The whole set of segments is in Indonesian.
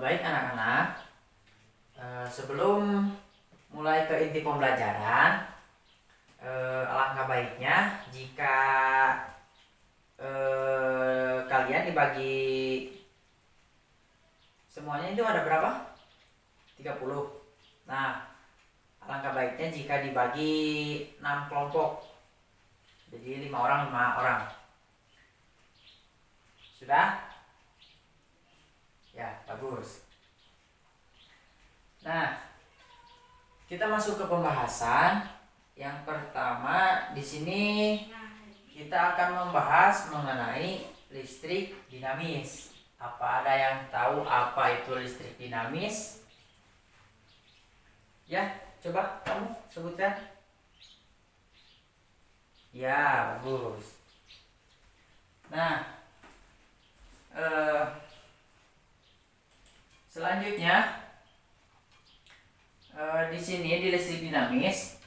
Baik anak-anak, sebelum mulai ke inti pembelajaran, alangkah baiknya jika kalian dibagi semuanya itu ada berapa? 30. Nah, alangkah baiknya jika dibagi 6 kelompok. Jadi 5 orang, 5 orang. Sudah? Ya, bagus. Nah, kita masuk ke pembahasan. Yang pertama di sini kita akan membahas mengenai listrik dinamis. Apa ada yang tahu apa itu listrik dinamis? Ya, coba kamu sebutkan. Ya, bagus. Nah, selanjutnya di sini di listrik dinamis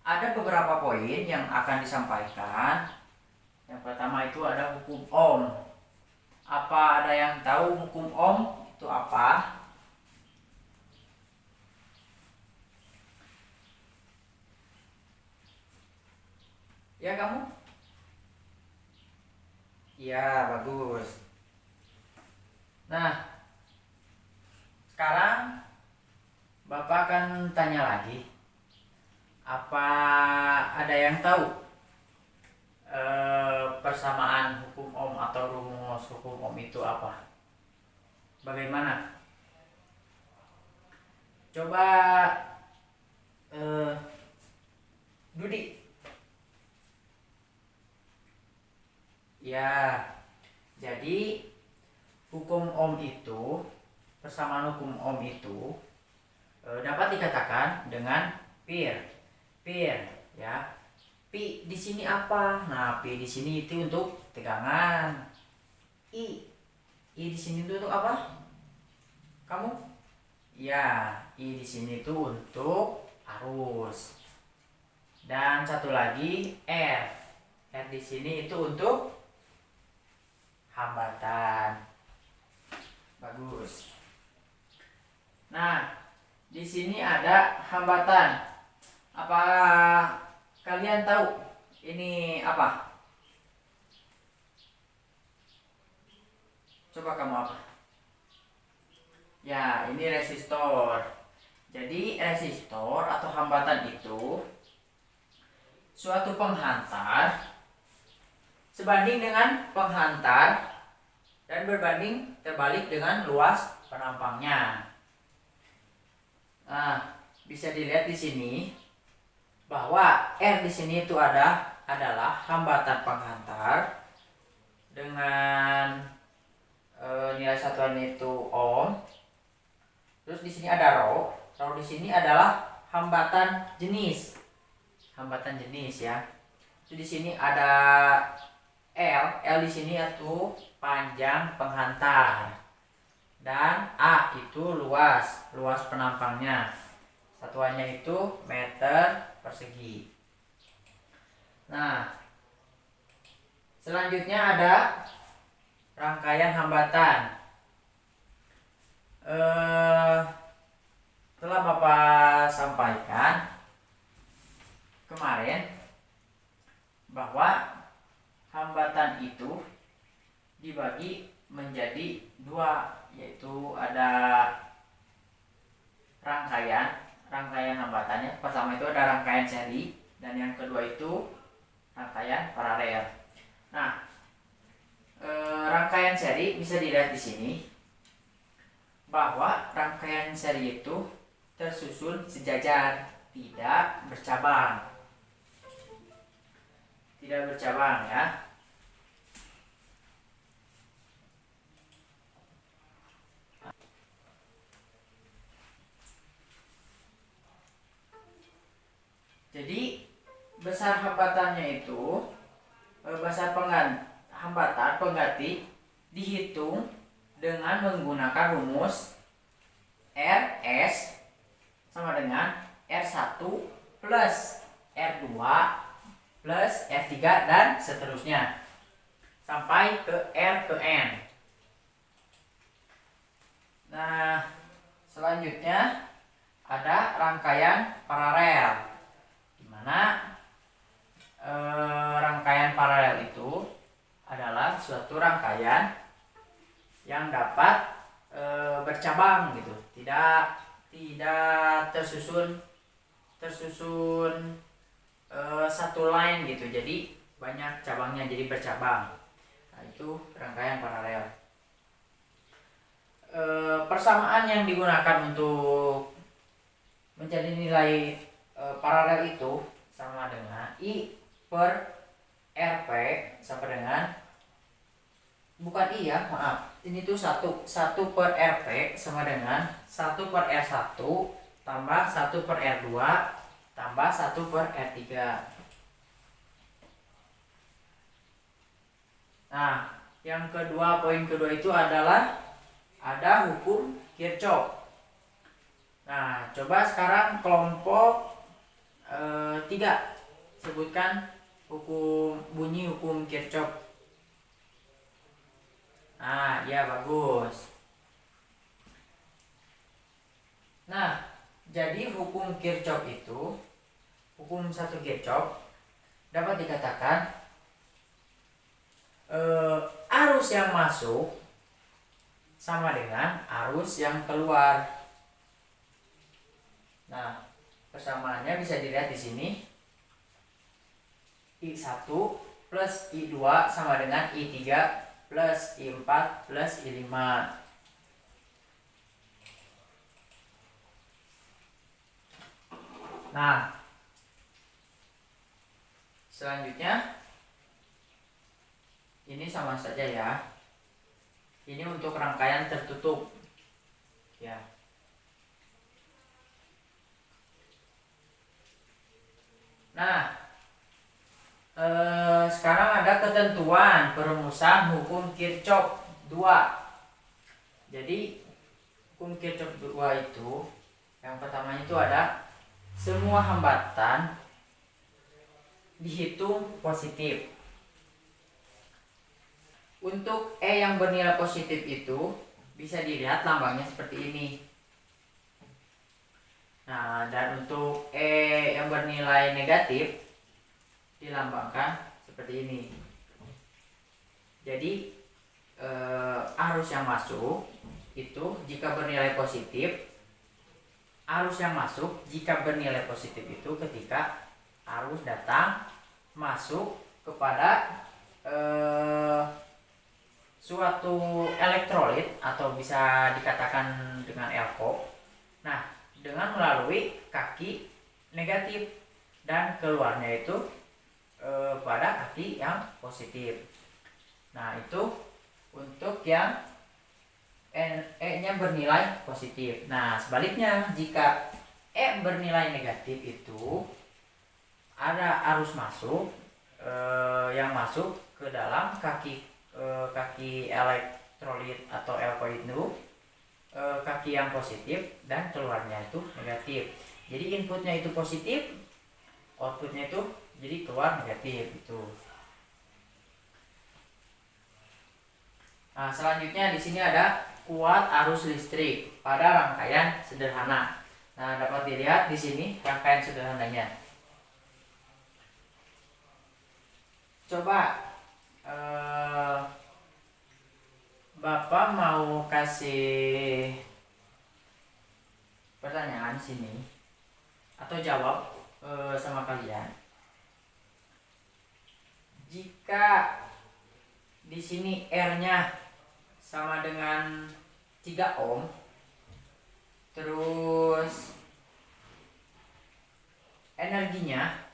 ada beberapa poin yang akan disampaikan. Yang pertama itu ada hukum Ohm. Apa ada yang tahu hukum Ohm itu apa? Ya kamu? Ya, bagus. Nah, sekarang Bapak akan tanya lagi. Apa ada yang tahu persamaan hukum Ohm atau rumus hukum Ohm itu apa? Bagaimana? Coba Dudi. Ya, jadi hukum Ohm itu, persamaan hukum Ohm itu dapat dikatakan dengan pir, ya. Pi di sini apa? Nah, pi di sini itu untuk tegangan. I di sini itu untuk apa? Kamu? Ya, I di sini itu untuk arus. Dan satu lagi R. R di sini itu untuk hambatan. Bagus. Nah, di sini ada hambatan. Apa kalian tahu ini apa? Coba kamu apa? Ya, ini resistor. Jadi resistor atau hambatan itu suatu penghantar sebanding dengan penghantar dan berbanding terbalik dengan luas penampangnya. Nah, bisa dilihat di sini bahwa R di sini itu adalah hambatan penghantar dengan nilai satuannya itu ohm. Terus di sini ada rho. Rho di sini adalah hambatan jenis. Hambatan jenis ya. Terus di sini ada L. L di sini itu panjang penghantar. Dan A itu luas penampangnya. Satuannya itu meter persegi. Nah, selanjutnya ada rangkaian hambatan. Telah Bapak sampaikan kemarin bahwa hambatan itu dibagi menjadi dua, yaitu ada rangkaian hambatannya. Pertama itu ada rangkaian seri dan yang kedua itu rangkaian paralel. Nah, rangkaian seri bisa dilihat di sini bahwa rangkaian seri itu tersusun sejajar, tidak bercabang. Tidak bercabang ya. Jadi besar hambatannya itu hambatan pengganti dihitung dengan menggunakan rumus RS sama dengan R1 plus R2 plus R3 dan seterusnya sampai ke R ke N. Nah, yang dapat bercabang gitu, tidak tersusun satu line gitu, jadi banyak cabangnya, jadi bercabang. Nah, itu rangkaian paralel. Persamaan yang digunakan untuk menjadi nilai paralel itu sama dengan I per RP sama dengan, bukan I ya, maaf, ini tuh 1 per RP sama dengan 1 per R1 tambah 1 per R2 tambah 1 per R3. Nah, yang kedua, poin kedua itu adalah ada hukum Kirchhoff. Nah, coba sekarang kelompok 3 sebutkan bunyi hukum Kirchhoff. Nah, ya bagus. Nah, jadi hukum Kirchhoff itu, hukum 1 Kirchhoff dapat dikatakan arus yang masuk sama dengan arus yang keluar. Nah, persamaannya bisa dilihat di sini. I1 plus I2 sama dengan I3 plus I4 plus I5. Nah, selanjutnya ini sama saja ya. Ini untuk rangkaian tertutup ya. Nah, sekarang ada ketentuan perumusan hukum Kirchhoff 2. Jadi hukum Kirchhoff 2 itu, yang pertama itu ada semua hambatan dihitung positif. Untuk E yang bernilai positif itu bisa dilihat lambangnya seperti ini. Nah, dan untuk E yang bernilai negatif dilambangkan seperti ini. Jadi arus yang masuk itu jika bernilai positif, arus yang masuk jika bernilai positif itu ketika arus datang masuk kepada suatu elektrolit atau bisa dikatakan dengan elko. Nah, dengan melalui kaki negatif dan keluarnya itu pada kaki yang positif. Nah, itu untuk yang E-nya bernilai positif. Nah, sebaliknya jika E bernilai negatif itu ada arus masuk yang masuk ke dalam kaki elektrolit atau elko itu, kaki yang positif dan keluarnya itu negatif. Jadi inputnya itu positif, outputnya itu jadi keluar negatif itu. Nah, selanjutnya di sini ada kuat arus listrik pada rangkaian sederhana. Nah, dapat dilihat di sini rangkaian sederhananya. Coba Bapak mau kasih pertanyaan sini atau jawab sama kalian. Jika di sini R-nya sama dengan 3 ohm, terus energinya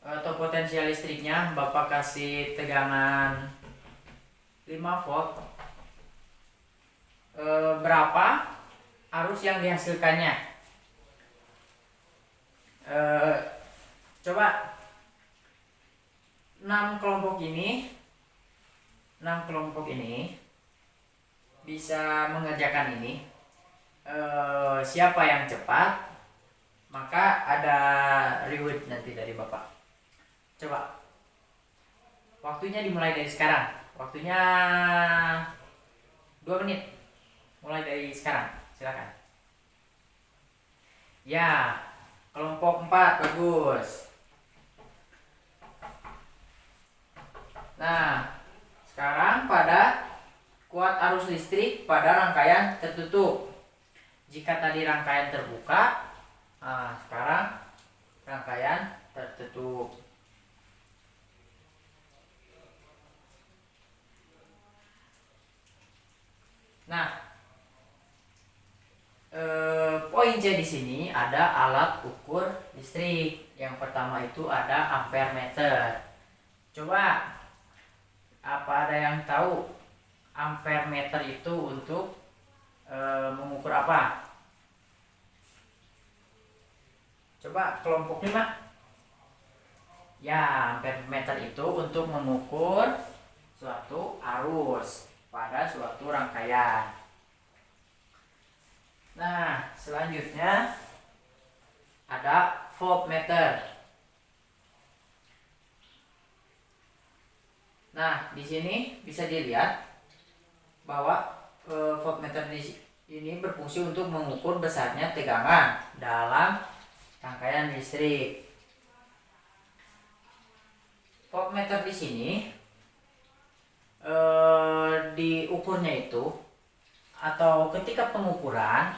atau potensial listriknya Bapak kasih tegangan 5 volt, berapa arus yang dihasilkannya? Coba 6 kelompok ini bisa mengerjakan ini. Siapa yang cepat, maka ada reward nanti dari Bapak. Coba waktunya dimulai dari sekarang. Waktunya 2 menit. Mulai dari sekarang. Silakan. Ya, kelompok 4 bagus. Nah, sekarang pada kuat membuat arus listrik pada rangkaian tertutup. Jika tadi rangkaian terbuka, sekarang rangkaian tertutup. Nah, poin C di sini ada alat ukur listrik. Yang pertama itu ada ampere meter. Coba, apa ada yang tahu ampere meter itu untuk mengukur apa? Coba kelompok 5. Ya, ampere meter itu untuk mengukur suatu arus pada suatu rangkaian. Nah, selanjutnya ada voltmeter. Nah, di sini bisa dilihat bahwa voltmeter ini berfungsi untuk mengukur besarnya tegangan dalam rangkaian listrik. Voltmeter di sini diukurnya itu atau ketika pengukuran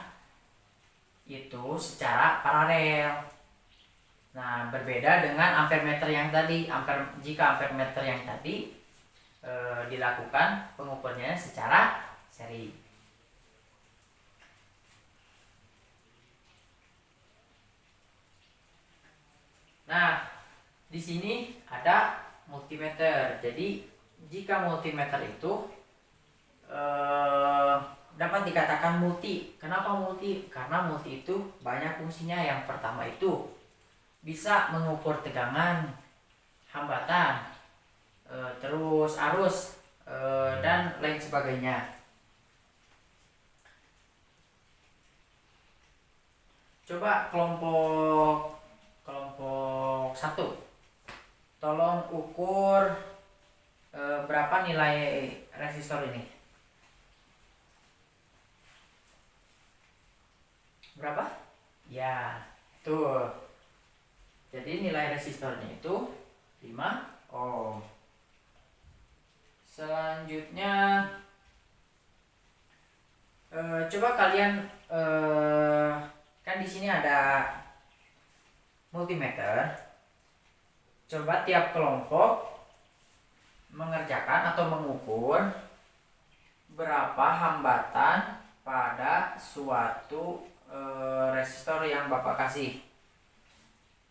itu secara paralel. Nah, berbeda dengan ampere meter yang tadi. Jika ampere meter yang tadi dilakukan pengukurnya secara seri. Nah, di sini ada multimeter. Jadi, jika multimeter itu dapat dikatakan multi. Kenapa multi? Karena multi itu banyak fungsinya. Yang pertama itu bisa mengukur tegangan, hambatan, terus arus, dan lain sebagainya. Coba kelompok 1. Tolong ukur berapa nilai resistor ini. Berapa? Ya, tuh. Jadi nilai resistornya itu 5 ohm. Selanjutnya coba kalian kan di sini ada multimeter. Coba tiap kelompok mengerjakan atau mengukur berapa hambatan pada suatu resistor yang Bapak kasih.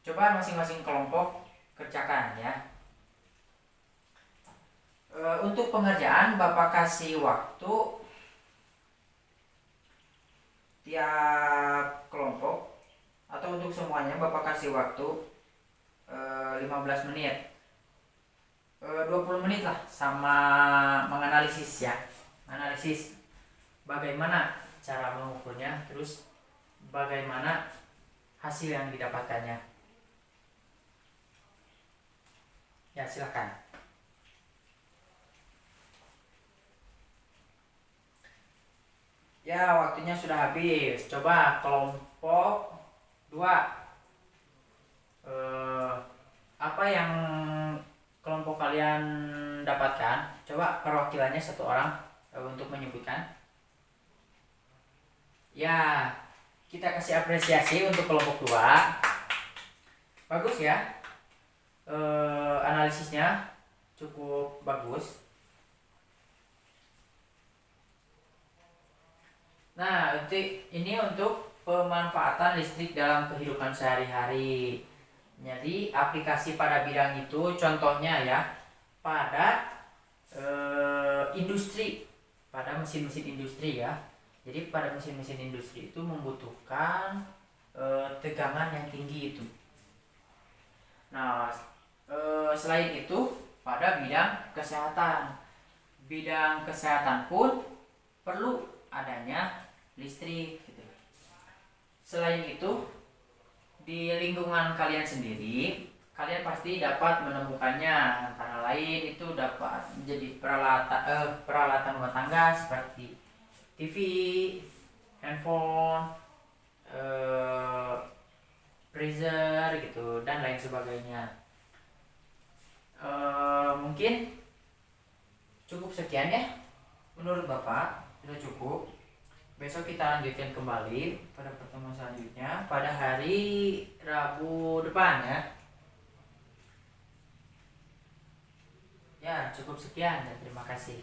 Coba masing-masing kelompok kerjakan ya. Untuk pengerjaan Bapak kasih waktu tiap kelompok atau untuk semuanya Bapak kasih waktu 15 menit. 20 menit lah sama menganalisis ya. Analisis bagaimana cara mengukurnya, terus bagaimana hasil yang didapatkannya. Ya, silakan. Ya, waktunya sudah habis. Coba kelompok 2. Apa yang kelompok kalian dapatkan? Coba perwakilannya satu orang untuk menyebutkan. Ya, kita kasih apresiasi untuk kelompok 2. Bagus ya. Analisisnya cukup bagus. Nah, ini untuk pemanfaatan listrik dalam kehidupan sehari-hari. Jadi aplikasi pada bidang itu contohnya ya pada industri, pada mesin-mesin industri ya. Jadi pada mesin-mesin industri itu membutuhkan tegangan yang tinggi itu. Nah, selain itu pada bidang kesehatan. Bidang kesehatan pun perlu adanya listrik gitu. Selain itu, di lingkungan kalian sendiri, kalian pasti dapat menemukannya. Antara lain itu dapat menjadi peralatan rumah tangga seperti TV, handphone, freezer gitu dan lain sebagainya. Mungkin cukup sekian ya. menurut Bapak sudah cukup. Besok kita lanjutkan kembali pada pertemuan selanjutnya pada hari Rabu depan ya. Ya, cukup sekian dan terima kasih.